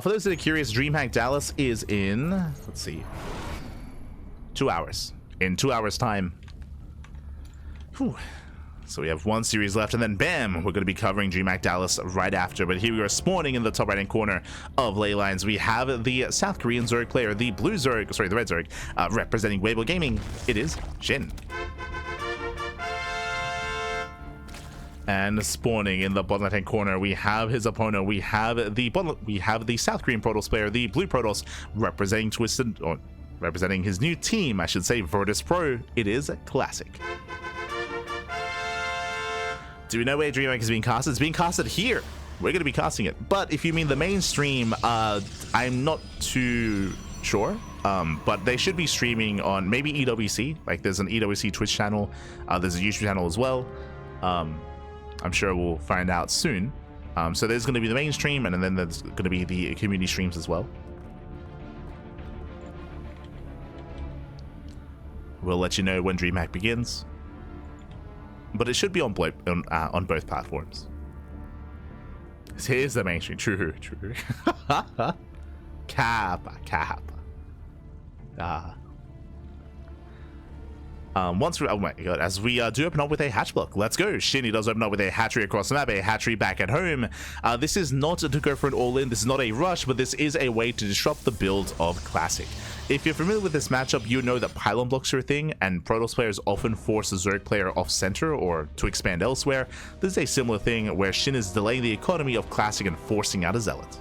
For those that are curious, DreamHack Dallas is in, let's see, 2 hours. In 2 hours time. Whew. So we have one series left, and then bam, we're going to be covering DreamHack Dallas right after. But here we are spawning in the top right-hand corner of Leylines. We have the South Korean Zerg player, the blue Zerg, sorry, the red Zerg, representing Weibo Gaming. It is SHIN. And spawning in the bottom right-hand corner, we have his opponent. We have the South Korean Protoss player, the blue Protoss, representing Twisted, or representing his new team, I should say, Virtus Pro. It is Classic. Do we know where DreamHack is being casted? It's being casted here. We're going to be casting it. But if you mean the mainstream, I'm not too sure. But they should be streaming on maybe EWC. Like there's an EWC Twitch channel. There's a YouTube channel as well. I'm sure we'll find out soon. So there's going to be the mainstream, and then there's going to be the community streams as well. We'll let you know when DreamHack begins. But it should be on both platforms. Here's the mainstream. True. Kappa. Once we, oh my god, as we do open up with a hatch block, let's go. SHIN does open up with a hatchery across the map, a hatchery back at home. This is not to go for an all-in, this is not a rush, but this is a way to disrupt the build of Classic. If you're familiar with this matchup, you know that pylon blocks are a thing, and Protoss players often force a Zerg player off center or to expand elsewhere. This is a similar thing where SHIN is delaying the economy of Classic and forcing out a Zealot.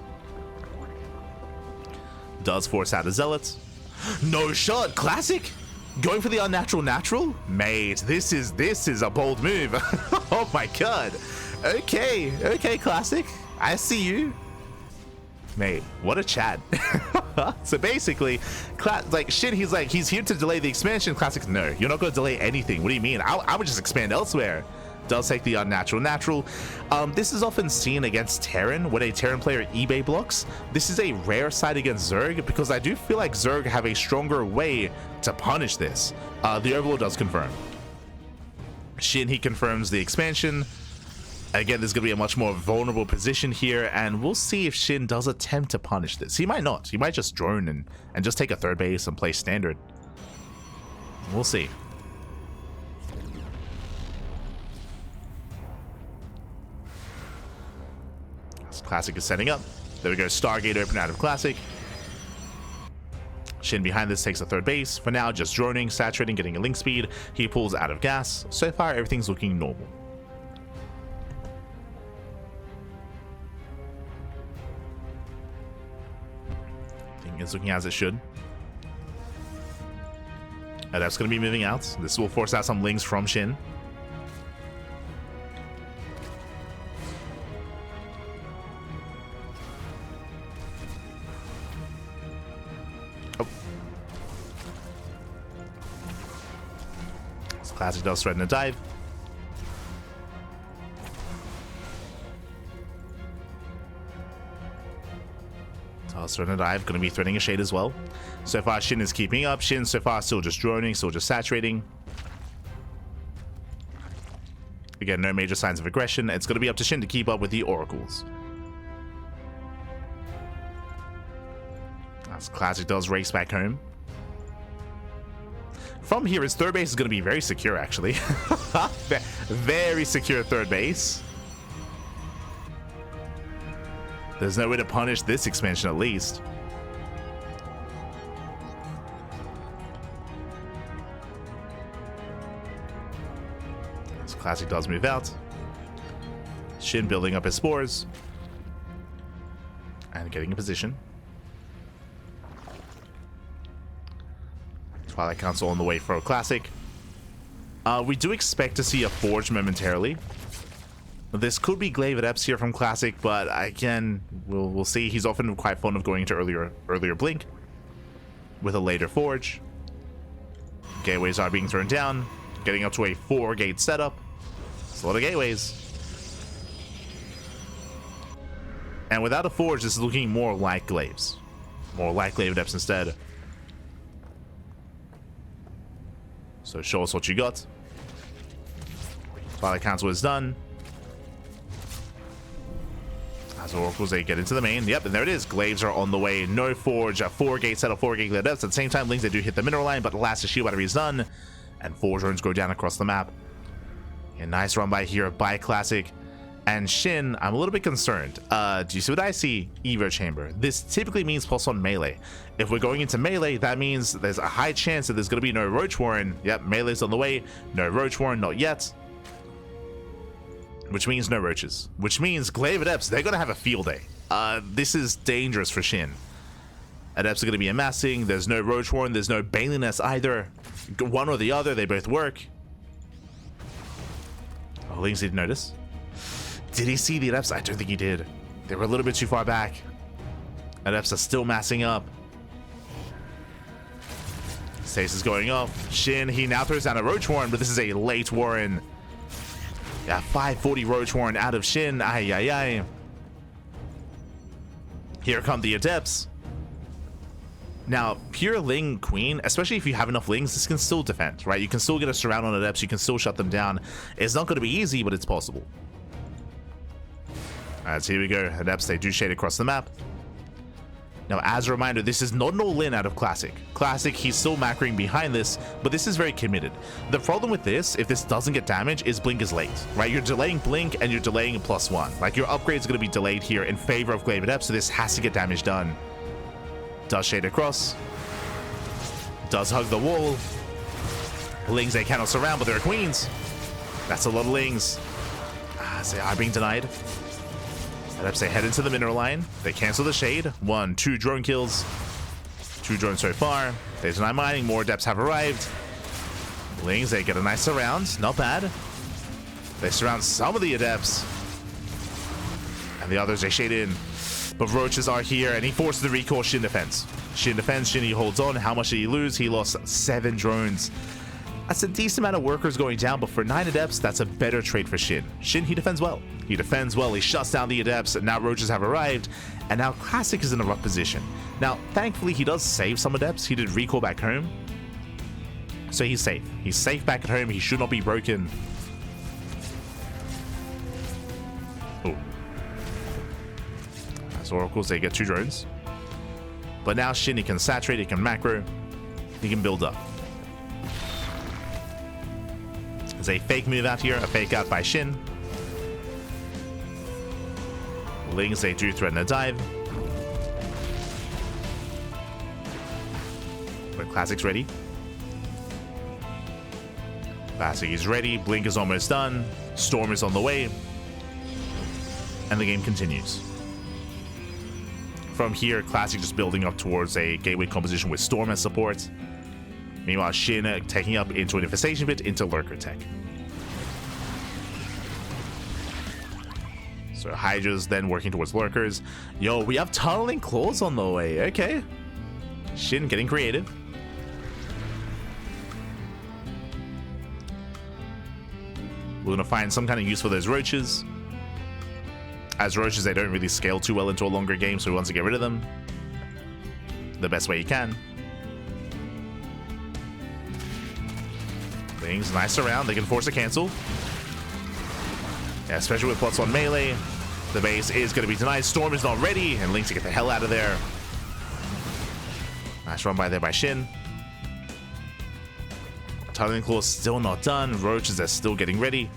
Does force out a Zealot. No shot, Classic! Going for the unnatural natural? Mate, this is a bold move. Oh my god. Okay, Classic. I see you. Mate, what a chat. So basically, like SHIN, he's here to delay the expansion. Classic's, no, you're not going to delay anything. What do you mean? I would just expand elsewhere. Does take the unnatural natural. This is often seen against Terran when a Terran player eBay blocks. This is a rare side against Zerg because I do feel like Zerg have a stronger way to punish this. The Overlord does confirm. SHIN, he confirms the expansion. Again, there's going to be a much more vulnerable position here, and we'll see if SHIN does attempt to punish this. He might not. He might just drone and just take a third base and play standard. We'll see. Classic is setting up. There we go. Stargate open out of Classic. SHIN behind this takes a third base. For now, just droning, saturating, getting a link speed. He pulls out of gas. So far, everything's looking normal. Everything is looking as it should. And that's going to be moving out. This will force out some links from SHIN. Classic does threaten a dive. Does threaten a dive. Going to be threatening a shade as well. So far, SHIN is keeping up. SHIN so far still just droning, still just saturating. Again, no major signs of aggression. It's going to be up to SHIN to keep up with the oracles. As Classic does race back home. From here, his third base is going to be very secure, actually. Very secure third base. There's no way to punish this expansion, at least. This Classic does move out. SHIN building up his spores. And getting in position. Twilight Council on the way for a Classic. We do expect to see a Forge momentarily. This could be Glaive at Eps here from Classic, but again, we'll see. He's often quite fond of going into earlier Blink with a later Forge. Gateways are being thrown down, getting up to a 4-gate setup. It's a lot of gateways. And without a Forge, this is looking more like Glaives. More like Glaive at Eps instead. So show us what you got. Twilight Council is done. As Oracles, they get into the main. Yep, and there it is. Glaives are on the way. No Forge. 4-gate settle, 4-gate depths. At the same time, Lings, they do hit the mineral line, but the last shield battery is done. And 4 drones go down across the map. A nice run by here by Classic. And SHIN, I'm a little bit concerned. Do you see what I see? Evo Chamber. This typically means +1 melee. If we're going into melee, that means there's a high chance that there's going to be no Roach Warren. Yep, melee's on the way. No Roach Warren, not yet. Which means no roaches. Which means Glaive Adepts, they're going to have a field day. This is dangerous for SHIN. Adepts are going to be amassing. There's no Roach Warren. There's no Baneliness either. One or the other, they both work. Oh, Lings didn't notice. Did he see the Adepts? I don't think he did. They were a little bit too far back. Adepts are still massing up. Stace is going off. SHIN, he now throws down a Roach Warren, but this is a late Warren. Yeah, 540 Roach Warren out of SHIN. Ay, ay, ay. Here come the Adepts. Now, pure Ling Queen, especially if you have enough Lings, this can still defend, right? You can still get a surround on Adepts. You can still shut them down. It's not going to be easy, but it's possible. Alright, so here we go. Adepts, they do shade across the map. Now, as a reminder, this is not an all-in out of Classic. Classic, he's still macroing behind this, but this is very committed. The problem with this, if this doesn't get damage, is Blink is late, right? You're delaying Blink and you're delaying +1. Like, your upgrade's going to be delayed here in favor of Glaive Adepts, so this has to get damage done. Does shade across. Does hug the wall. Lings, they cannot surround, but they're queens. That's a lot of Lings. They are being denied. Adepts, they head into the mineral line. They cancel the shade. 1, 2 drone kills. 2 drones so far. They deny mining. More Adepts have arrived. Lings, they get a nice surround. Not bad. They surround some of the Adepts. And the others, they shade in. But Roaches are here, and he forces the recall. SHIN defends. SHIN defends. SHIN, he holds on. How much did he lose? He lost 7 drones. That's a decent amount of workers going down, but for 9 Adepts, that's a better trade for SHIN. SHIN, he defends well. He defends well. He shuts down the Adepts, and now Roaches have arrived, and now Classic is in a rough position. Now, thankfully, he does save some Adepts. He did recall back home, so he's safe. He's safe back at home. He should not be broken. Oh. As Oracles, they get 2 drones. But now SHIN, he can saturate, he can macro, he can build up. There's a fake move out here, a fake out by SHIN. Lings, they do threaten a dive. But Classic's ready. Classic is ready. Blink is almost done. Storm is on the way. And the game continues. From here, Classic just building up towards a gateway composition with Storm as support. Meanwhile, SHIN taking up into an Infestation Pit into Lurker Tech. So Hydra's then working towards Lurkers. Yo, we have Tunneling Claws on the way. Okay. SHIN getting creative. We're going to find some kind of use for those Roaches. As Roaches, they don't really scale too well into a longer game, so he wants to get rid of them the best way he can. Things nice around. They can force a cancel. Yeah, especially with +1 melee. The base is going to be denied. Storm is not ready, and Link to get the hell out of there. Nice run by there by SHIN. Tunneling Claws still not done. Roaches are still getting ready.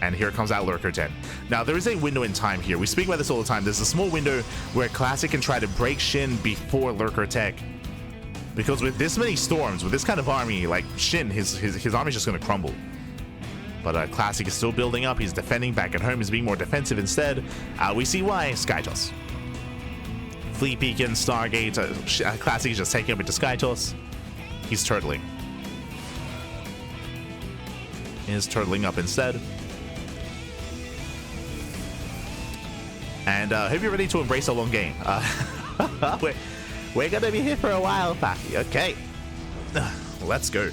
And here comes out Lurker 10. Now, there is a window in time here. We speak about this all the time. There's a small window where Classic can try to break SHIN before Lurker Tech. Because with this many storms, with this kind of army, like SHIN, his army's just going to crumble. But Classic is still building up. He's defending back at home. He's being more defensive instead. We see why. Skytoss. Fleet Beacon, Stargate. Classic is just taking up into Skytoss. He's turtling. He's turtling up instead. And hope you're ready to embrace a long game. We're gonna be here for a while, Pappy. Okay. Let's go.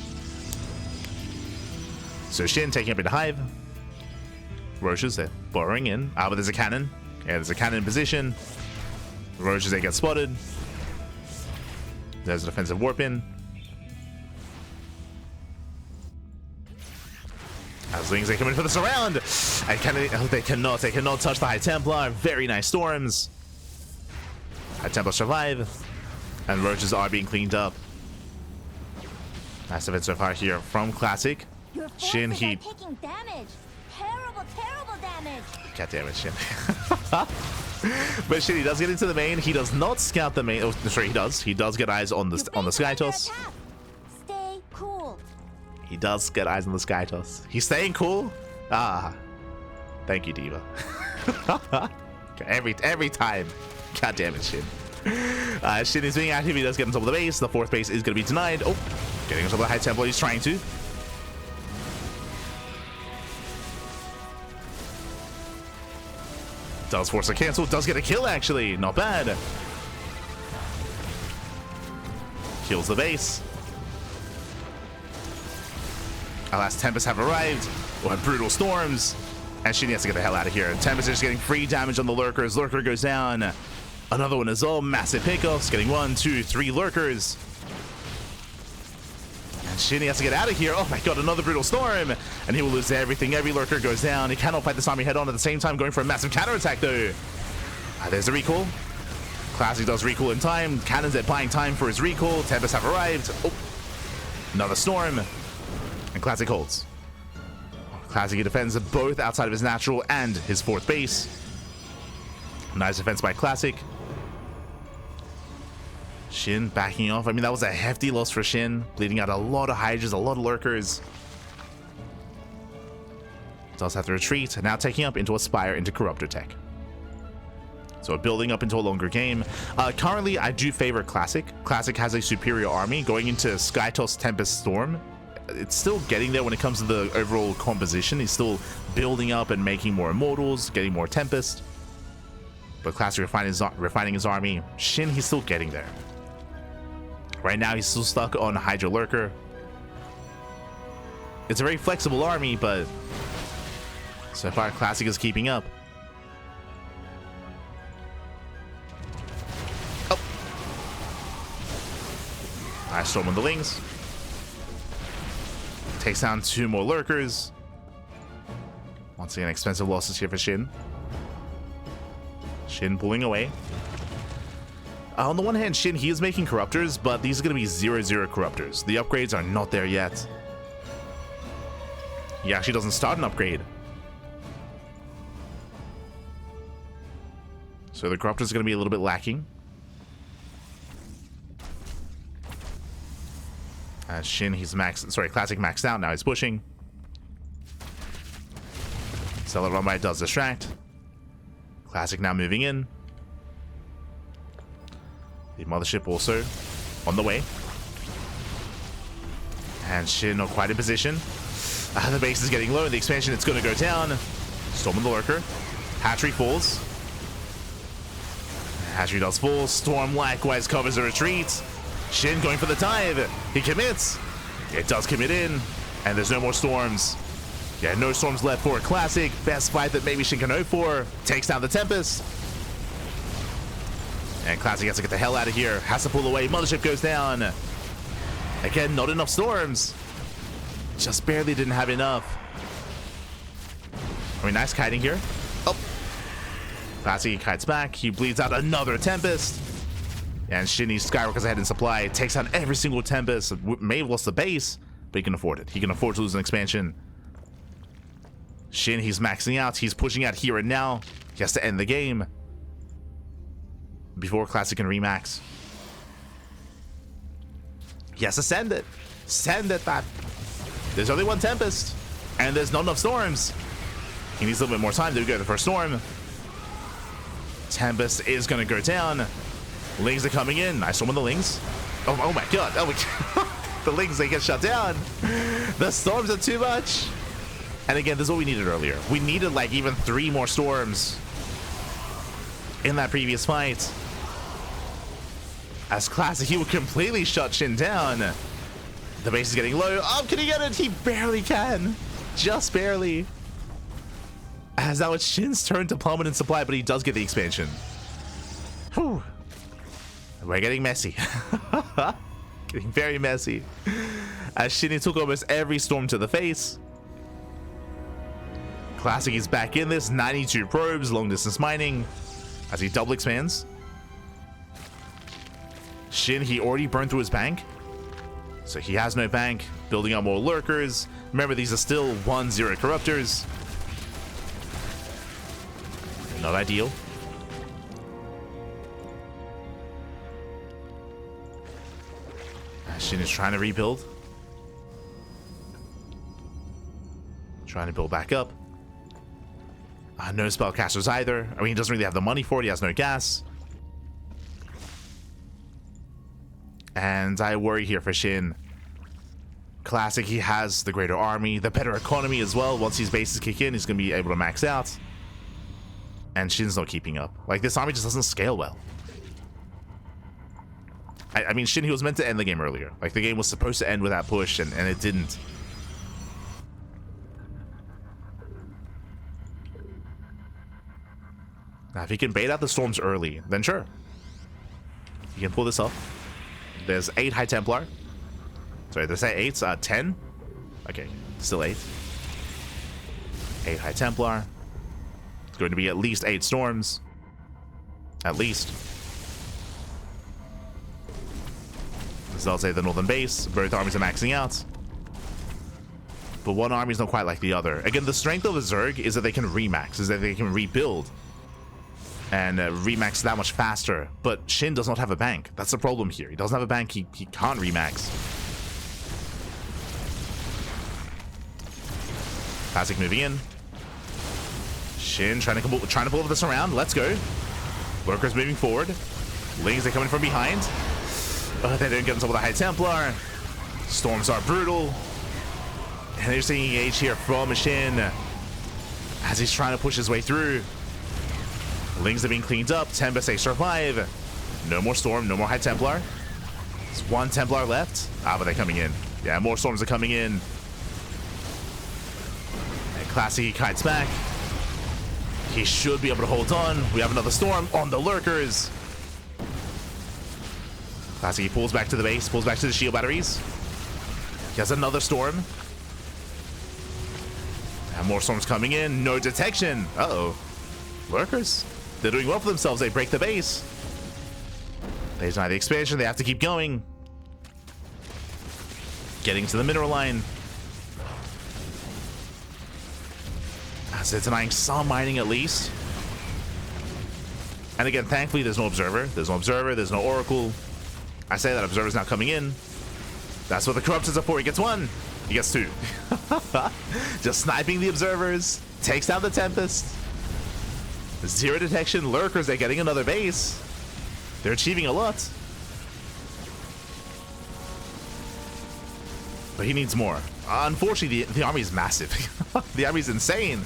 So SHIN taking up into Hive. Roaches, they're borrowing in. But there's a cannon. Yeah, there's a cannon in position. Roaches, they get spotted. There's a defensive warp in. As Lings, they come in for the surround. And they cannot touch the High Templar. Very nice storms. High Templar survive. And roaches are being cleaned up. Nice event so far here from Classic. Shin, he... taking damage. Terrible damage. God damn it, Shin. But Shin, he does get into the main. He does not scout the main. Oh, sorry, he does. He does get eyes on the Sky Toss. Stay cool. He does get eyes on the Sky Toss. He's staying cool. Ah, thank you, Diva. every time. God damn it, Shin. Shin is being active. He does get on top of the base. The fourth base is going to be denied. Oh, getting on top of the High Templar. He's trying to. Does force a cancel. Does get a kill, actually. Not bad. Kills the base. Alas, Tempest have arrived. We'll have brutal storms. And Shin has to get the hell out of here. Tempest is just getting free damage on the lurkers. Lurker goes down. Another one as well. Massive pickoffs. Getting 1, 2, 3 lurkers. And Shin has to get out of here. Oh my god, another brutal storm. And he will lose everything. Every lurker goes down. He cannot fight this army head on at the same time, going for a massive counterattack though. There's a recall. Classic does recall in time. Cannon's at buying time for his recall. Tempest have arrived. Oh, another storm. And Classic holds. Classic, he defends both outside of his natural and his fourth base. Nice defense by Classic. Shin backing off. I mean, that was a hefty loss for Shin. Bleeding out a lot of Hydras, a lot of lurkers. Does have to retreat. And now taking up into Aspire into Corruptor Tech. So building up into a longer game. Currently, I do favor Classic. Classic has a superior army. Going into Skytoss Tempest Storm, it's still getting there when it comes to the overall composition. He's still building up and making more Immortals, getting more Tempest. But Classic refining his army. Shin, he's still getting there. Right now, he's still stuck on Hydra Lurker. It's a very flexible army, but so far, Classic is keeping up. Oh. Nice storm on the Lings. Takes down 2 more Lurkers. Once again, expensive losses here for Shin. Shin pulling away. On the one hand, Shin, he is making Corruptors, but these are going to be 0-0 Corruptors. The upgrades are not there yet. He actually doesn't start an upgrade. So the Corruptors are going to be a little bit lacking. Shin, he's Classic maxed out. Now he's pushing. Stellar Runby does distract. Classic now moving in. The Mothership also on the way. And Shin not quite in position. The base is getting low. The expansion, it's going to go down. Storm on the Lurker. Hatchery falls. Hatchery does fall. Storm likewise covers the retreat. Shin going for the dive. He commits. It does commit in. And there's no more storms. Yeah, no storms left for Classic. Best fight that maybe Shin can hope for. Takes down the Tempest. And Classic has to get the hell out of here. Has to pull away. Mothership goes down. Again, not enough storms. Just barely didn't have enough. I mean, nice kiting here. Oh. Classic kites back. He bleeds out another Tempest. And Shin skyrockets ahead in supply. Takes out every single Tempest. May have lost the base, but he can afford it. He can afford to lose an expansion. Shin, he's maxing out. He's pushing out here and now. He has to end the game before Classic can remax. He has to send it. Send it back. There's only one Tempest, and there's not enough storms. He needs a little bit more time to go to the first storm. Tempest is going to go down. Lings are coming in. Nice storm on the Lings. Oh my god. Oh my god. The Lings, they get shut down. The storms are too much. And again, this is what we needed earlier. We needed like even 3 more storms in that previous fight. As Classic, he will completely shut Shin down. The base is getting low. Oh, can he get it? He barely can. Just barely. As now it's Shin's turn to plummet in supply, but he does get the expansion. Whew. We're getting messy. Getting very messy. As Shin took almost every storm to the face. Classic is back in this. 92 probes, long distance mining as he double expands. Shin, he already burned through his bank, so he has no bank. Building up more lurkers. Remember, these are still 1-0 corruptors. Not ideal. Shin is trying to rebuild. Trying to build back up. No spellcasters either. I mean, he doesn't really have the money for it. He has no gas. And I worry here for Shin. Classic, he has the greater army, the better economy as well. Once these bases kick in, he's going to be able to max out. And Shin's not keeping up. Like, this army just doesn't scale well. I mean, Shin, he was meant to end the game earlier. Like, the game was supposed to end with that push, and it didn't. Now, if he can bait out the storms early, then sure. He can pull this off. There's 8 High Templar. Sorry, did I say 8? 10? Okay, still 8. 8 High Templar. It's going to be at least 8 storms. At least. So I'll say the northern base. Both armies are maxing out. But one army is not quite like the other. Again, the strength of a Zerg is that they can remax, is that they can rebuild. And remax that much faster. But Shin does not have a bank. That's the problem here. He doesn't have a bank. He can't remax. Classic moving in. Shin trying to pull over this around. Let's go. Lurkers moving forward. Lings are coming from behind. They don't get themselves with a High Templar. Storms are brutal. And they're seeing engage here from Shin as he's trying to push his way through. Lings are being cleaned up. 10 best survive. No more storm, no more High Templar. There's 1 Templar left. But they're coming in. Yeah, more storms are coming in. And Classy, he kites back. He should be able to hold on. We have another storm on the lurkers. Classy, he pulls back to the base, pulls back to the shield batteries. He has another storm. And more storms coming in. No detection. Uh-oh. Lurkers. They're doing well for themselves. They break the base. They deny the expansion. They have to keep going. Getting to the mineral line. As they're denying some mining at least. And again, thankfully, there's no observer. There's no observer. There's no oracle. I say that observer's not coming in. That's what the corruptors are for. He gets 1. He gets 2. Just sniping the observers. Takes down the Tempest. 0 detection. Lurkers, they're getting another base. They're achieving a lot. But he needs more. Unfortunately, the army is massive. The army is insane.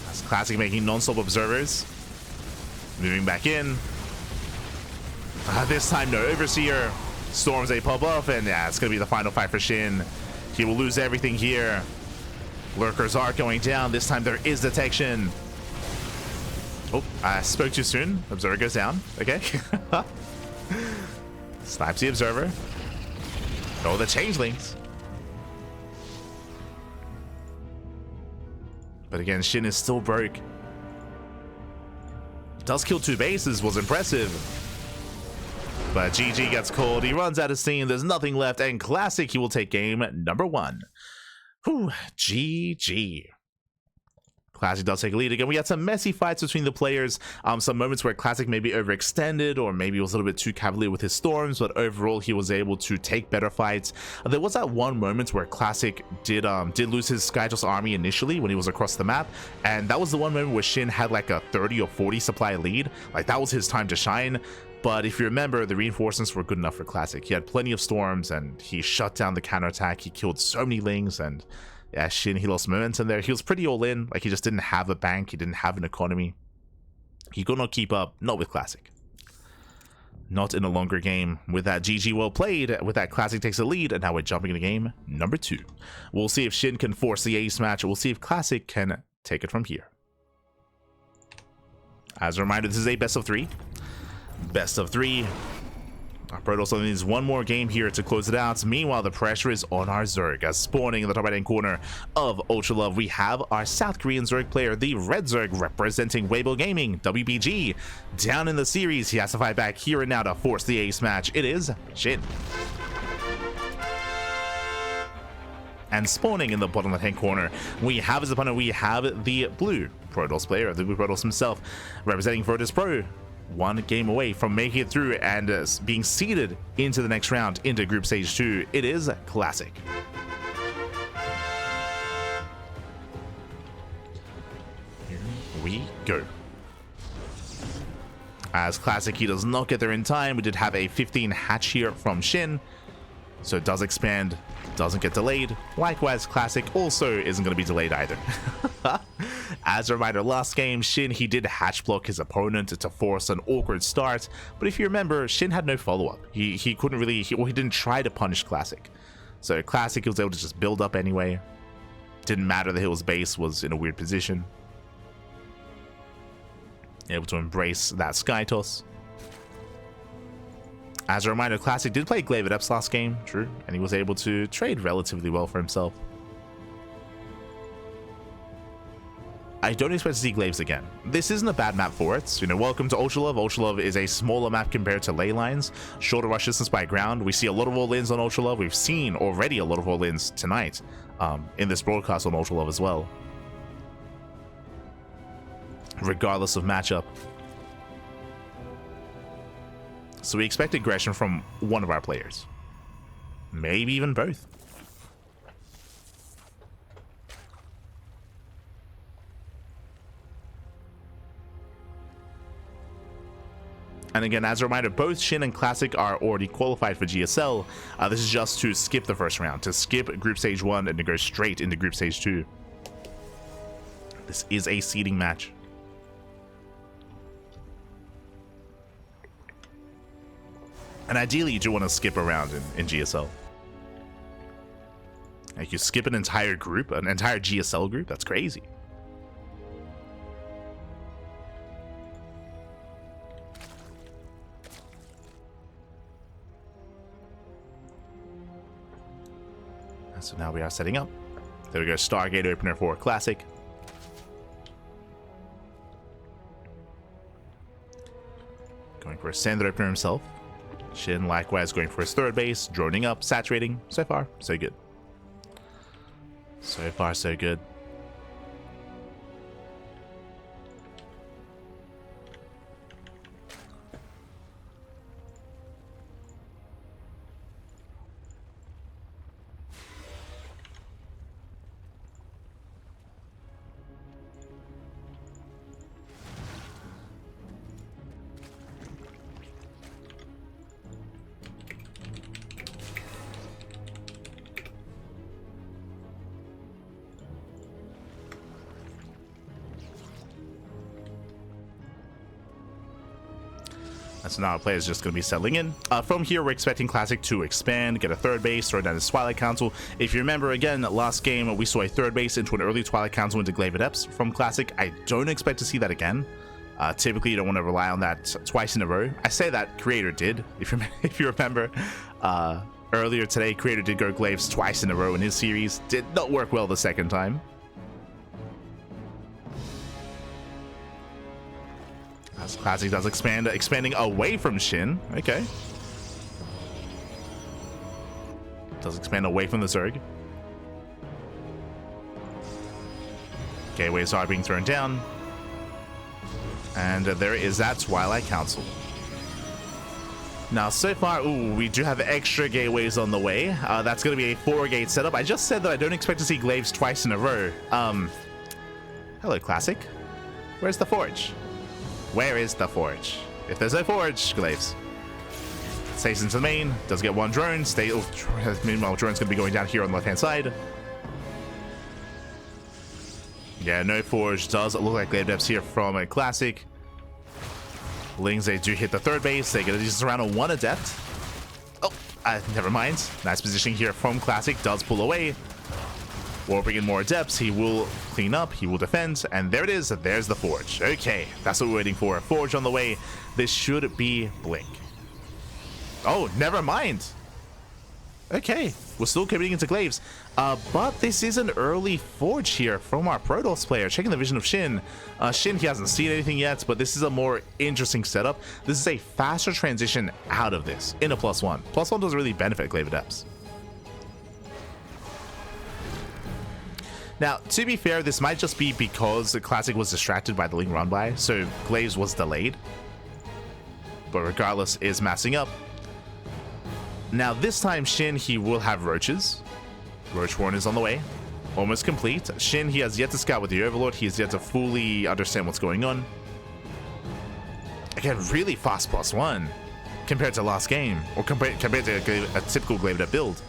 That's Classic making non-stop observers. Moving back in. This time, no Overseer. Storms, they pop off, and yeah, it's going to be the final fight for Shin. He will lose everything here. Lurkers are going down. This time, there is detection. Oh, I spoke too soon. Observer goes down. Okay. Snipes the Observer. Oh, the Changelings. But again, Shin is still broke. Does kill 2 bases, was impressive. But GG gets called. He runs out of steam. There's nothing left. And Classic, he will take game number 1. Whew, GG. Classic does take a lead. Again, we had some messy fights between the players. Some moments where Classic maybe overextended or maybe was a little bit too cavalier with his storms, but overall he was able to take better fights. There was that one moment where Classic did lose his Skyjust army initially when he was across the map, and that was the one moment where Shin had like a 30 or 40 supply lead. Like, that was his time to shine. But if you remember, the reinforcements were good enough for Classic. He had plenty of storms and he shut down the counterattack. He killed so many Lings, and yeah, Shin, he lost momentum there. He was pretty all in. Like, he just didn't have a bank. He didn't have an economy. He could not keep up. Not with Classic. Not in a longer game. With that, GG, well played. With that, Classic takes the lead, and now we're jumping into game number 2. We'll see if Shin can force the ace match. We'll see if Classic can take it from here. As a reminder, this is a best of 3. Best of 3. Our Protoss only needs one more game here to close it out. Meanwhile, the pressure is on our Zerg, as spawning in the top right-hand corner of Ultra Love, we have our South Korean Zerg player, the Red Zerg, representing Weibo Gaming, WBG. Down in the series, he has to fight back here and now to force the ace match. It is SHIN. And spawning in the bottom left-hand corner, we have his opponent, we have the blue Protoss player, the blue Protoss himself, representing Virtus Pro. One game away from making it through and being seeded into the next round into Group Stage 2. It is Classic. Here we go. As Classic, he does not get there in time. We did have a 15 hatch here from SHIN, so it does expand, doesn't get delayed. Likewise, Classic also isn't going to be delayed either. As a reminder, last game, SHIN, he did hatch block his opponent to force an awkward start, but if you remember, SHIN had no follow-up. He couldn't really, he didn't try to punish Classic. So Classic, he was able to just build up anyway. Didn't matter that his base was in a weird position. Able to embrace that Sky Toss. As a reminder, Classic did play Glaive Adepts last game, true, and he was able to trade relatively well for himself. I don't expect to see Glaives again. This isn't a bad map for it. You know, welcome to Ultra Love. Ultra Love is a smaller map compared to ley lines. Shorter rush distance by ground. We see a lot of all-ins on Ultra Love. We've seen already a lot of all-ins tonight in this broadcast on Ultra Love as well. Regardless of matchup. So we expect aggression from one of our players. Maybe even both. And again, as a reminder, both SHIN and Classic are already qualified for GSL. This is just to skip the first round, to skip Group Stage 1 and to go straight into Group Stage 2. This is a seeding match. And ideally, you do want to skip a round in GSL. Like, you skip an entire group, an entire GSL group? That's crazy. So now we are setting up. There we go, Stargate opener for Classic. Going for a standard opener himself. SHIN likewise going for his third base, droning up, saturating. So far, so good. So far, so good. So now our player is just going to be settling in. From here, we're expecting Classic to expand, get a third base, throw down his Twilight Council. If you remember, again, last game, we saw a third base into an early Twilight Council into Glaive Adepts from Classic. I don't expect to see that again. Typically, you don't want to rely on that twice in a row. I say that Creator did, if you remember. Earlier today, Creator did go Glaives twice in a row in his series. Did not work well the second time. As Classic does expand, expanding away from SHIN. Okay. Does expand away from the Zerg. Gateways are being thrown down. And there is that Twilight Council. Now, so far, ooh, we do have extra gateways on the way. That's going to be a 4-gate setup. I just said that I don't expect to see Glaives twice in a row. Hello, Classic. Where's the Forge? Where is the Forge? If there's no Forge, Glaives. Stays into the main, does get one drone. Meanwhile, drone's going to be going down here on the left-hand side. Yeah, no Forge. Does look like Glaive Depths here from a Classic. Lings, they do hit the third base. They get a distance around on one Adept. Oh, never mind. Nice positioning here from Classic. Does pull away. Warping in more Adepts. He will clean up. He will defend. And there it is. There's the Forge. Okay, that's what we're waiting for. Forge on the way. This should be Blink. Oh, never mind. Okay, we're still committing into Glaives. But this is an early forge here from our Protoss player. Checking the vision of SHIN. SHIN, he hasn't seen anything yet, but this is a more interesting setup. This is a faster transition out of this in a +1. +1 doesn't really benefit Glaive Adepts. Now, to be fair, this might just be because the Classic was distracted by the Ling run by, so Glaives was delayed. But regardless, is massing up. Now, this time, SHIN, he will have Roaches. Roach Horn is on the way. Almost complete. SHIN, he has yet to scout with the Overlord. He has yet to fully understand what's going on. Again, really fast +1 compared to last game, or compared to a typical Glaive Adept build.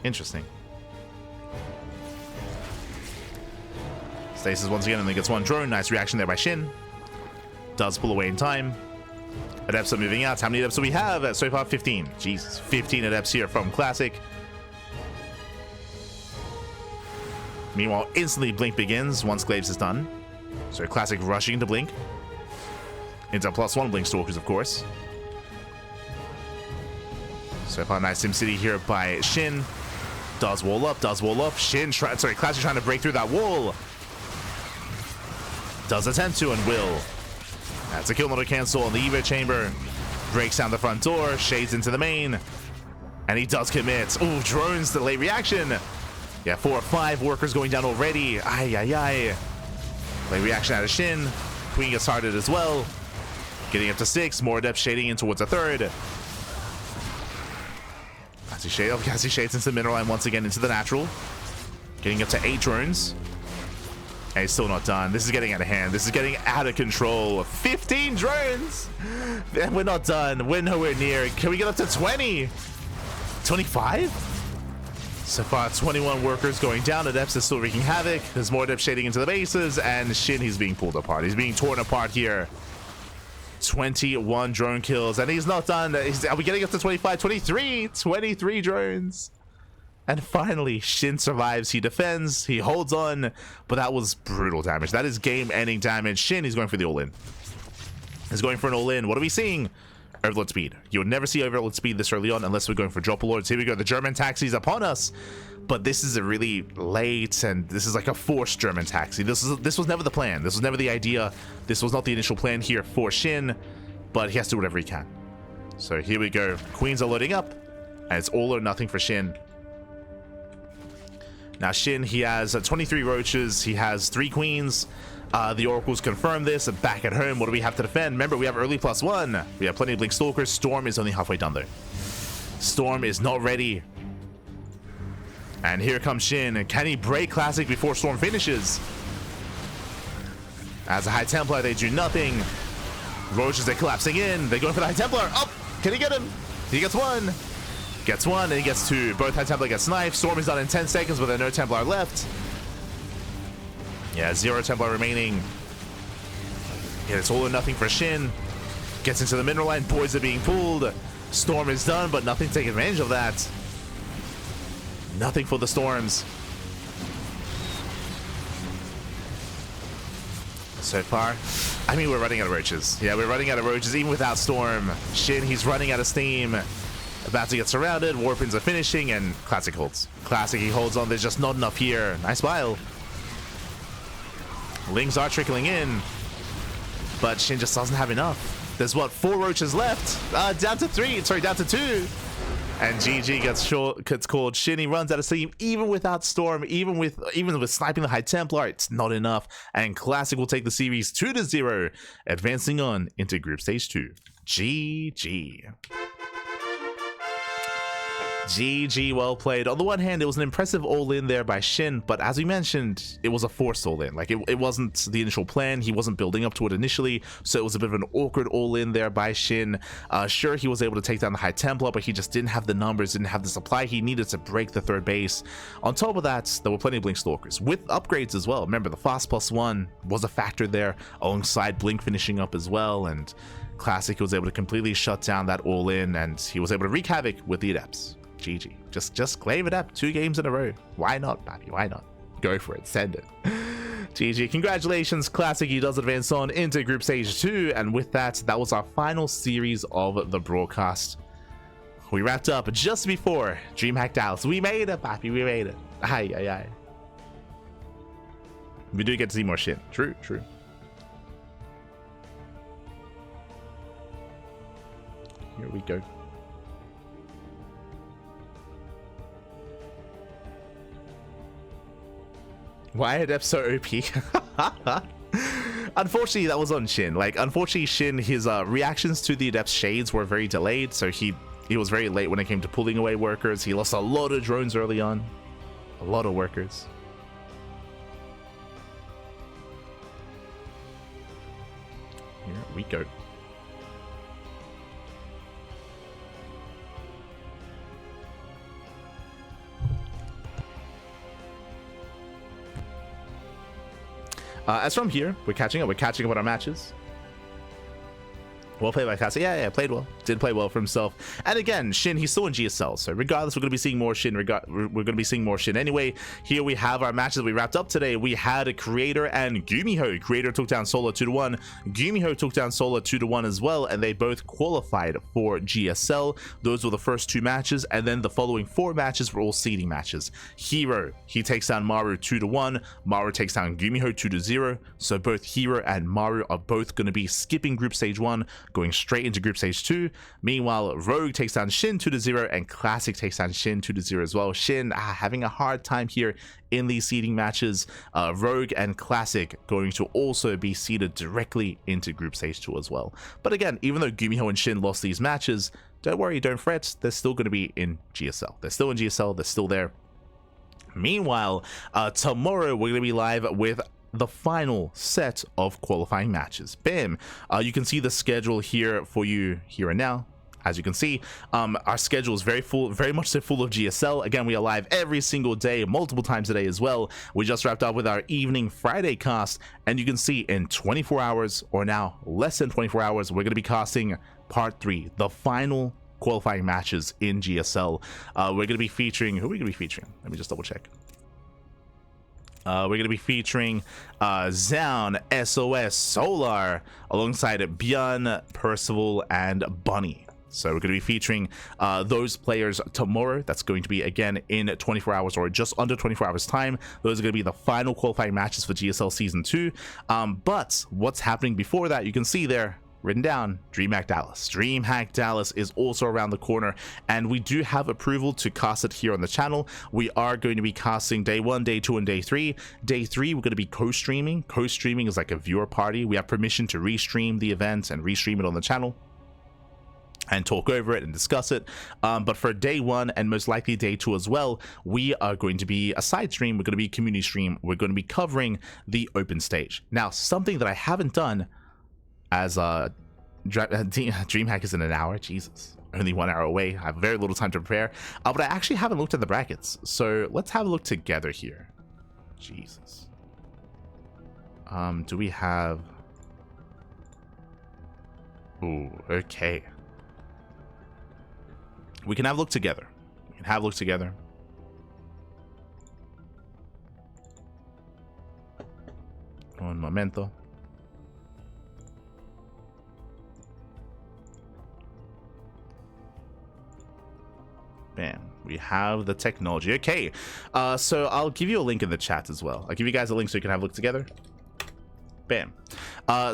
Interesting. Stasis once again, and then gets one drone. Nice reaction there by SHIN. Does pull away in time. Adepts are moving out. How many adepts do we have? So far, 15. Jesus, 15 adepts here from Classic. Meanwhile, instantly Blink begins once Glaives is done. So Classic rushing to Blink. Into +1 Blink Stalkers, of course. So far, nice SimCity here by SHIN. Does wall up, does wall up. SHIN, Classic trying to break through that wall. Does attempt to and will. That's a kill, not a cancel on the Evo chamber. Breaks down the front door, shades into the main. And he does commit. Ooh, drones, the late reaction. Yeah, 4 or 5 workers going down already. Ay, ay, ay. Late reaction out of SHIN. Queen gets started as well. Getting up to 6, more adepts shading in towards a 3rd. As he shades into the mineral line once again into the natural. Getting up to 8 drones. And he's still not done. This is getting out of hand. This is getting out of control. 15 drones! And we're not done. We're nowhere near. Can we get up to 20? 25? So far, 21 workers going down. Adepts is still wreaking havoc. There's more adepts shading into the bases. And SHIN, he's being pulled apart. He's being torn apart here. 21 drone kills. And he's not done. Are we getting up to 25? 23! 23 drones. And finally, SHIN survives. He defends. He holds on. But that was brutal damage. That is game-ending damage. SHIN, he's going for the all-in. He's going for an all-in. What are we seeing? Overlord speed. You would never see Overlord speed this early on unless we're going for Dropper Lords. Here we go. The German taxi's upon us. But this is a really late, and this is like a forced German taxi. This was never the plan. This was never the idea. This was not the initial plan here for SHIN. But he has to do whatever he can. So here we go. Queens are loading up. And it's all or nothing for SHIN. Now SHIN, he has 23 roaches, he has 3 queens. The oracles confirm this. Back at home, what do we have to defend? Remember, we have early +1. We have plenty of Blink Stalkers. Storm is only halfway done though. Storm is not ready. And here comes SHIN. Can he break Classic before Storm finishes? As a High Templar, they do nothing. Roaches are collapsing in. They're going for the High Templar. Oh, can he get him? He gets 1. Gets 1 and he gets 2. Both High Templar get sniped. Storm is done in 10 seconds, but there are no Templar left. Yeah, 0 Templar remaining. Yeah, it's all or nothing for SHIN. Gets into the mineral line. Boys are being pulled. Storm is done, but nothing to take advantage of that. Nothing for the Storms. So far, I mean, we're running out of roaches. Yeah, we're running out of roaches even without Storm. SHIN, he's running out of steam. About to get surrounded. Warpins are finishing, and Classic holds. Classic, he holds on. There's just not enough here. Nice bile. Lings are trickling in, but SHIN just doesn't have enough. There's what, 4 roaches left? Down to 3. Sorry, down to 2. And GG gets called. SHIN, he runs out of steam even without Storm, even with sniping the High Templar. It's not enough, and Classic will take the series 2-0, advancing on into Group Stage 2. GG. GG, well played. On the one hand, it was an impressive all-in there by SHIN, but as we mentioned, it was a forced all-in. Like, it wasn't the initial plan. He wasn't building up to it initially, so it was a bit of an awkward all-in there by SHIN. Sure, he was able to take down the High Templar, but he just didn't have the numbers, didn't have the supply he needed to break the 3rd base. On top of that, there were plenty of Blink Stalkers, with upgrades as well. Remember, the fast +1 was a factor there, alongside Blink finishing up as well, and Classic was able to completely shut down that all-in, and he was able to wreak havoc with the Adepts. GG. Just Glaive it up 2 games in a row. Why not, Pappy? Why not? Go for it. Send it. GG, congratulations, Classic. He does advance on into Group Stage 2, and with that, that was our final series of the broadcast. We wrapped up just before DreamHack Dallas. We made it, Papi, we made it. Aye, aye, aye. We do get to see more shit. True, true. Here we go. Why are Adepts so OP? Unfortunately, that was on Shin. Like, unfortunately, Shin, his reactions to the Adepts Shades were very delayed, so he was very late when it came to pulling away workers. He lost a lot of drones early on. A lot of workers. Here we go. As from here, we're catching up. We're catching up on our matches. Well played by Casa. Yeah, played well. Did play well for himself. And again, Shin, he's still in GSL. So regardless, we're going to be seeing more Shin. We're going to be seeing more Shin anyway. Here we have our matches we wrapped up today. We had Creator and Gumiho. Creator took down Solar 2-1. Gumiho took down Solar 2-1 as well. And they both qualified for GSL. Those were the first 2 matches. And then the following 4 matches were all seeding matches. Hero, he takes down Maru 2-1. Maru takes down Gumiho 2-0. So both Hero and Maru are both going to be skipping Group Stage 1, going straight into Group Stage 2. Meanwhile, Rogue takes down Shin 2-0, and Classic takes down Shin 2-0 as well. Shin having a hard time here in these seeding matches. Rogue and Classic going to also be seeded directly into Group Stage 2 as well. But again, even though Gumiho and Shin lost these matches, don't worry, don't fret. They're still going to be in GSL. They're still in GSL. They're still there. Meanwhile, tomorrow we're going to be live with the final set of qualifying matches. Bam! You can see the schedule here for you here and now. As you can see, our schedule is very full, very much so full of GSL. Again, we are live every single day, multiple times a day as well. We just wrapped up with our evening Friday cast, and you can see in 24 hours, or now less than 24 hours, we're going to be casting part 3, the final qualifying matches in GSL. We're going to be featuring, who are we going to be featuring? Let me just double check. We're going to be featuring Zaun, SOS, Solar, alongside Björn, Percival, and Bunny. So we're going to be featuring those players tomorrow. That's going to be, again, in 24 hours or just under 24 hours time. Those are going to be the final qualifying matches for GSL Season 2. But what's happening before that, you can see there, written down, DreamHack Dallas. DreamHack Dallas is also around the corner, and we do have approval to cast it here on the channel. We are going to be casting day 1, day 2, and day 3. Day 3, we're going to be co-streaming. Co-streaming is like a viewer party. We have permission to restream the event and restream it on the channel and talk over it and discuss it. But for day 1 and most likely day 2 as well, we are going to be a side stream. We're going to be a community stream. We're going to be covering the open stage. Now, something that I haven't done, as DreamHack is in an hour, Jesus, only 1 hour away. I have very little time to prepare, but I actually haven't looked at the brackets, so let's have a look together here. Jesus. Do we have... Ooh, okay. We can have a look together. We can have a look together. Un momento. Bam, we have the technology. Okay, so I'll give you a link in the chat as well. I'll give you guys a link so you can have a look together. Bam.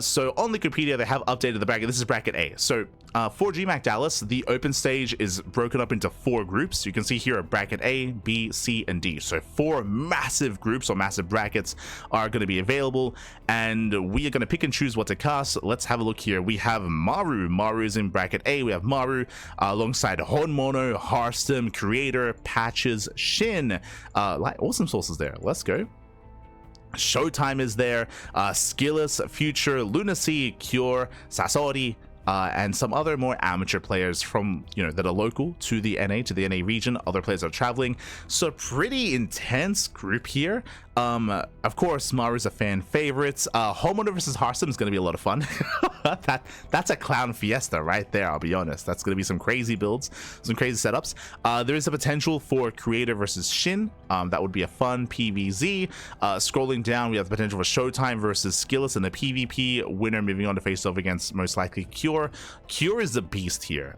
So on Wikipedia, they have updated the bracket. This is bracket A. So for DreamHack Dallas, the open stage is broken up into 4 groups. You can see here bracket A, B, C, and D. So 4 massive groups or massive brackets are going to be available, and we are going to pick and choose what to cast. Let's have a look here. We have Maru. Maru is in bracket A. We have Maru alongside Honmono, Hearthstone, Creator, Patches, Shin. Like awesome sources there. Let's go. Showtime is there, Skilless, Future, Lunacy, Cure, Sasori, and some other more amateur players from, that are local to the NA region. Other players are traveling. So pretty intense group here. Of course, Maru's a fan favorite. Homeowner versus Hearthstone is going to be a lot of fun. That's a clown fiesta right there, I'll be honest. That's going to be some crazy builds, some crazy setups. There is a potential for Creator versus Shin. That would be a fun PvZ. Scrolling down, we have the potential for Showtime versus Skillets in the PvP. Winner moving on to face off against most likely Cure. Cure is the beast here.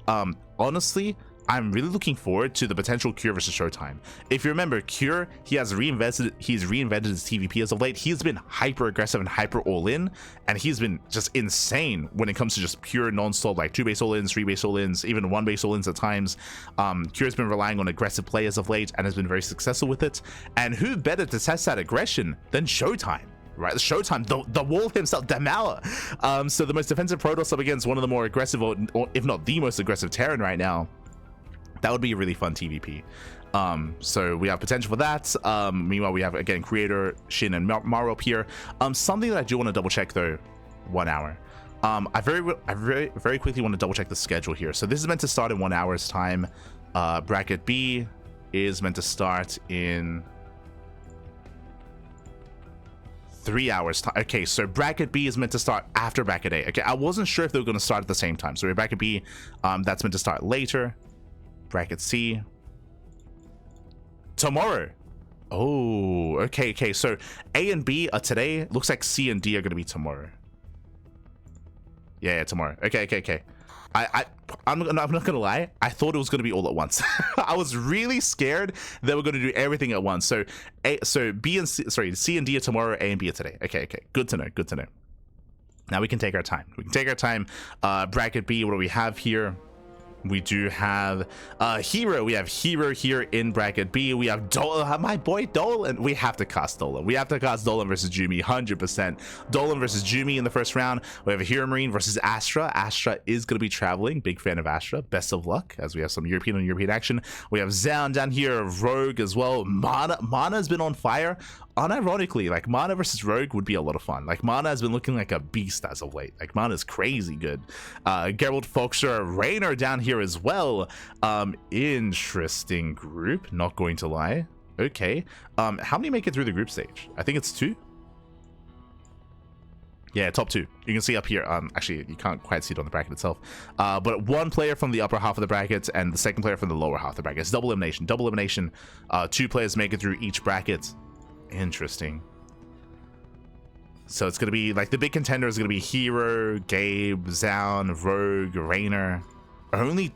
Honestly, I'm really looking forward to the potential Cure versus Showtime. If you remember, Cure, he's reinvented his TVP as of late. He's been hyper aggressive and hyper all-in, and he's been just insane when it comes to just pure non-stop, like 2 base all-ins, 3 base all-ins, even 1 base all-ins at times. Cure's been relying on aggressive play as of late and has been very successful with it. And who better to test that aggression than Showtime? Right, Showtime, the wall himself, Damala. So the most defensive Protoss up against one of the more aggressive, or if not the most aggressive Terran right now. That would be a really fun TVP. So we have potential for that. Meanwhile, we have, again, Creator, Shin, and Maru up here. Something that I do want to double check though, 1 hour. I very quickly want to double check the schedule here. So this is meant to start in 1 hour's time. Bracket B is meant to start in 3 hours time. Okay, so bracket B is meant to start after bracket A. Okay, I wasn't sure if they were going to start at the same time. So we bracket B, that's meant to start later. Bracket C tomorrow. Oh, okay. So A and B are today. Looks like C and D are going to be tomorrow. Yeah, tomorrow. Okay. I'm not gonna lie. I thought it was gonna be all at once. I was really scared they were gonna do everything at once. So B and C, sorry, C and D are tomorrow. A and B are today. Okay. Good to know. Now we can take our time. Bracket B. What do we have here? We do have Hero. We have Hero here in bracket B. We have Dolan, my boy Dolan. We have to cast Dolan. We have to cast Dolan versus Jumi, 100%. Dolan versus Jumi in the first round. We have a Hero Marine versus Astra. Astra is going to be traveling. Big fan of Astra. Best of luck as we have some European on European action. We have Zaun down here, Rogue as well. Mana has been on fire. Unironically, like Mana versus Rogue would be a lot of fun. Like Mana has been looking like a beast as of late. Like Mana is crazy good. Geralt, Foxer, Raynor down here as well. Interesting group, not going to lie. Okay, how many make it through the group stage? I think it's 2. Yeah, top 2. You can see up here. Actually, you can't quite see it on the bracket itself. But 1 player from the upper half of the bracket and the second player from the lower half of the bracket. It's double elimination. 2 players make it through each bracket. Interesting. So it's gonna be like the big contender is gonna be Hero, Gabe, Zaun, Rogue, Raynor. Only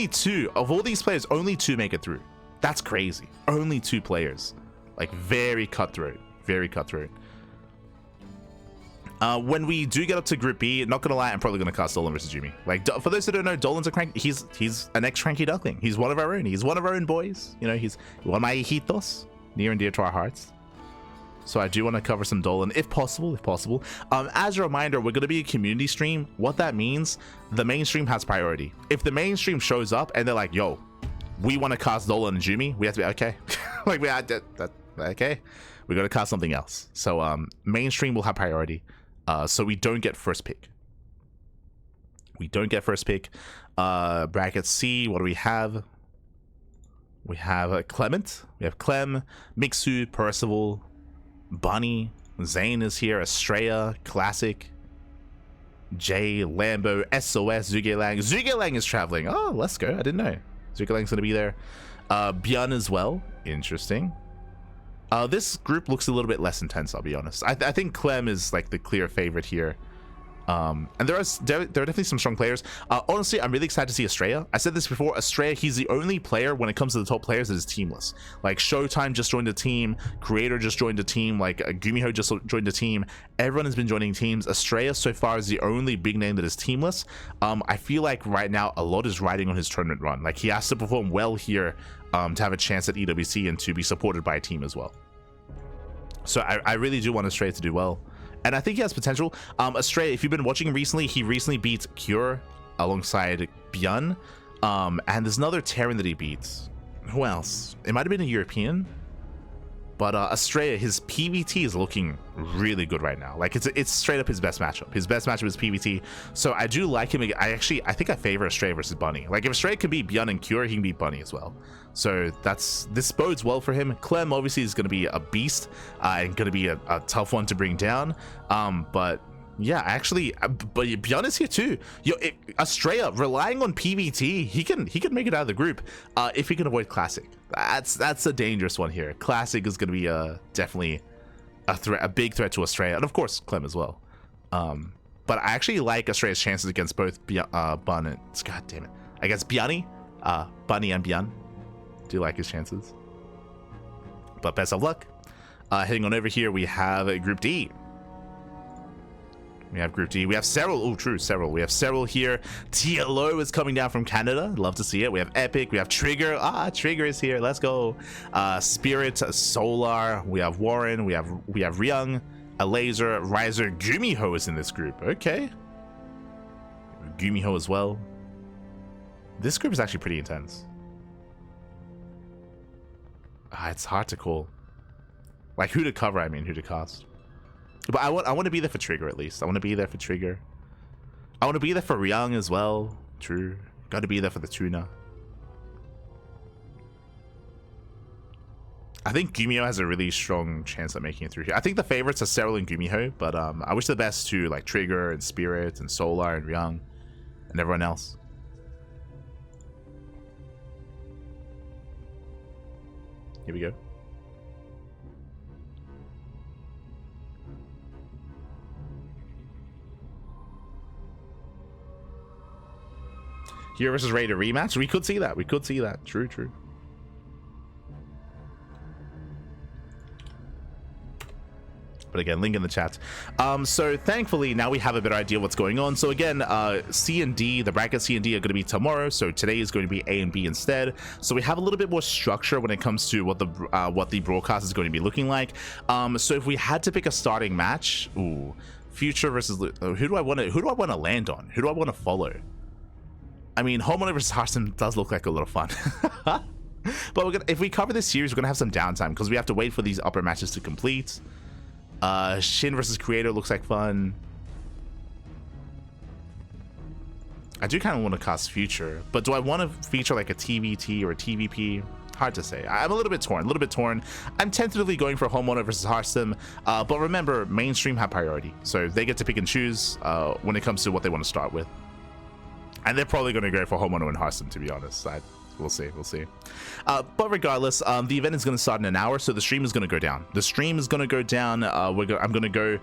2 of all these players. Only 2 make it through. That's crazy. Only 2 players. Like very cutthroat. When we do get up to Group B, not gonna lie, I'm probably gonna cast Dolan versus Jumi. Like, for those who don't know, Dolan's a he's an ex-CranKy Duckling. He's one of our own. He's one of our own boys. You know, he's one of my hijitos, near and dear to our hearts. So I do want to cover some Dolan if possible. As a reminder, we're going to be a community stream. What that means, the mainstream has priority. If the mainstream shows up and they're like, yo, we want to cast Dolan and Jumi, we have to be okay. Like we had that okay. We're going to cast something else. So mainstream will have priority. So we don't get first pick. Bracket C, what do we have? We have Clement. We have Clem, Mixu, Percival, Bunny, Zane is here, Estrella, Classic, Jay, Lambo, SOS, Zugelang. Zugelang is traveling. Oh, let's go. I didn't know. Zugelang's going to be there. Björn as well. Interesting. This group looks a little bit less intense, I'll be honest. I think Clem is like the clear favorite here. And there are definitely some strong players. Honestly, I'm really excited to see Estrella. I said this before, Estrella, he's the only player when it comes to the top players that is teamless. Like Showtime just joined the team, Creator just joined the team, like Gumiho just joined the team. Everyone has been joining teams. Estrella so far is the only big name that is teamless. I feel like right now a lot is riding on his tournament run. Like he has to perform well here to have a chance at EWC and to be supported by a team as well. So I really do want Estrella to do well. And I think he has potential. Estrella, if you've been watching recently, he recently beat Cure alongside Björn. And there's another Terran that he beats. Who else? It might have been a European. But Australia, his PvT is looking really good right now. Like it's straight up his best matchup. His best matchup is PvT. So I do like him. I think I favor Australia versus Bunny. Like if Australia can beat Bjorn and Cure, he can beat Bunny as well. So this bodes well for him. Clem obviously is going to be a beast and going to be a tough one to bring down. But yeah, actually, but Bjorn is here too. Australia relying on PvT, he can make it out of the group if he can avoid Classic. That's a dangerous one here. Classic is going to be definitely a big threat to Australia, and of course Clem as well. But I actually like Australia's chances against both Bun and God damn it, I guess Bunny and Bjorn. Do like his chances. But best of luck. Heading on over here, we have Group D. We have Group D. We have several. Oh, true, several. We have several here. TLO is coming down from Canada. Love to see it. We have Epic. We have Trigger. Trigger is here. Let's go. Spirit, Solar. We have Warren. We have Ryung, a Laser, Riser. Gumiho is in this group. Okay. Gumiho as well. This group is actually pretty intense. It's hard to call. Like who to cover, I mean, who to cast. But I want to be there for Trigger at least. I want to be there for Trigger. I want to be there for Ryung as well. True. Got to be there for the Tuna. I think Gumiho has a really strong chance at making it through here. I think the favorites are Serral and Gumiho, but I wish the best to like Trigger and Spirit and Solar and Ryung and everyone else. Here we go. Hero versus Raider rematch. We could see that. We could see that. True, true. But again, link in the chat. So thankfully now we have a better idea what's going on. So again, C and D, the bracket C and D are going to be tomorrow. So today is going to be A and B instead. So we have a little bit more structure when it comes to what the broadcast is going to be looking like. So if we had to pick a starting match, ooh, Future versus who do I want to land on? Who do I want to follow? I mean, Homeowner versus Hearthstone does look like a lot of fun. But if we cover this series, we're gonna have some downtime because we have to wait for these upper matches to complete. Shin versus Creator looks like fun. I do kind of want to cast Future, but do I want to feature like a TVT or a TVP? Hard to say. I'm a little bit torn. I'm tentatively going for Homeowner versus Hearthstone, but remember, mainstream have priority, so they get to pick and choose when it comes to what they want to start with. And they're probably going to go for Homeowner and Hearthstone, to be honest. We'll see. But regardless, the event is going to start in an hour, so the stream is going to go down. I'm going to go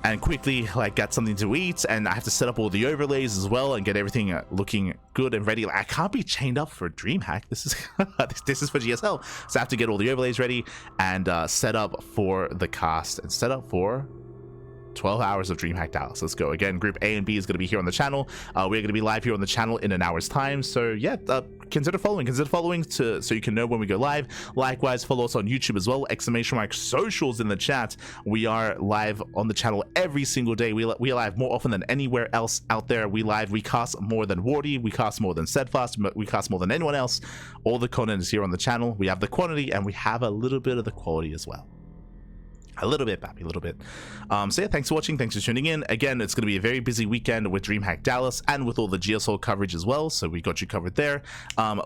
and quickly get something to eat, and I have to set up all the overlays as well and get everything looking good and ready. I can't be chained up for DreamHack. This is this is for GSL, so I have to get all the overlays ready and set up for the cast and set up for 12 hours of DreamHack Dallas. Let's go. Again, Group A and B is going to be here on the channel. We're going to be live here on the channel in an hour's time. So yeah, consider following so you can know when we go live. Likewise, follow us on YouTube as well. ! Socials in the chat. We are live on the channel every single day. We are live more often than anywhere else out there. We cast more than Wardy. We cast more than Steadfast. We cast more than anyone else. All the content is here on the channel. We have the quantity and we have a little bit of the quality as well. A little bit, Pappy, a little bit. So yeah, thanks for watching. Thanks for tuning in. Again, it's going to be a very busy weekend with DreamHack Dallas and with all the GSL coverage as well. So we got you covered there.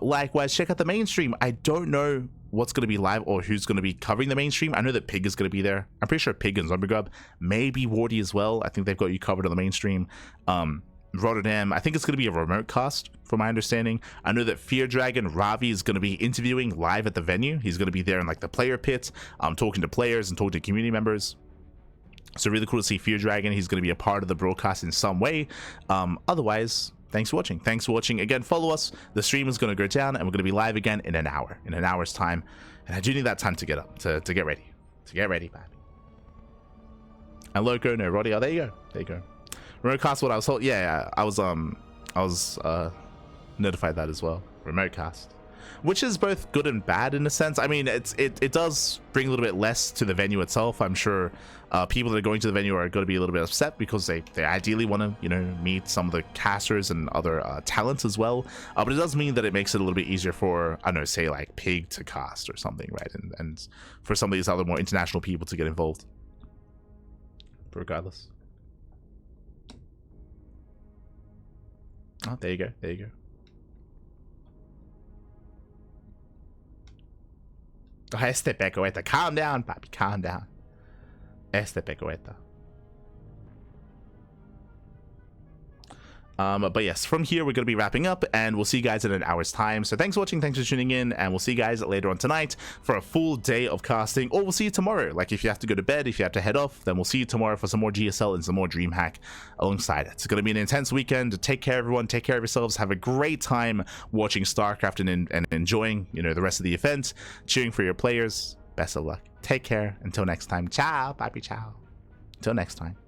Likewise, check out the mainstream. I don't know what's going to be live or who's going to be covering the mainstream. I know that Pig is going to be there. I'm pretty sure Pig and Zombie Grub, maybe Wardy as well. I think they've got you covered on the mainstream. Rotterdam, I think it's going to be a remote cast from my understanding. I know that Fear Dragon Ravi is going to be interviewing live at the venue. He's going to be there in the player pit, talking to players and talking to community members. So really cool to see Fear Dragon. He's going to be a part of the broadcast in some way. Otherwise, thanks for watching. Again, follow us. The stream is going to go down and we're going to be live again in an hour's time. And I do need that time to get up, to get ready, baby. And Loco, no, Roddy, there you go. Remote cast, what I was told. Yeah, I was notified that as well. Remote cast. which is both good and bad in a sense. I mean, it does bring a little bit less to the venue itself. I'm sure people that are going to the venue are going to be a little bit upset because they ideally want to, you know, meet some of the casters and other talents as well. But it does mean that it makes it a little bit easier for, I don't know, say like Pig to cast or something, right? And for some of these other more international people to get involved. But regardless. Oh, there you go. There you go. Oh, este pecoeta. Calm down, papi. Calm down. Este pecoeta. But yes, from here we're going to be wrapping up, and we'll see you guys in an hour's time. So thanks for watching, thanks for tuning in, and we'll see you guys later on tonight for a full day of casting, or we'll see you tomorrow. Like, if you have to go to bed, if you have to head off, then we'll see you tomorrow for some more GSL and some more DreamHack alongside it. It's going to be an intense weekend. Take care, everyone. Take care of yourselves. Have a great time watching StarCraft and enjoying, you know, the rest of the event, cheering for your players. Best of luck. Take care. Until next time. Ciao, papi, ciao. Until next time.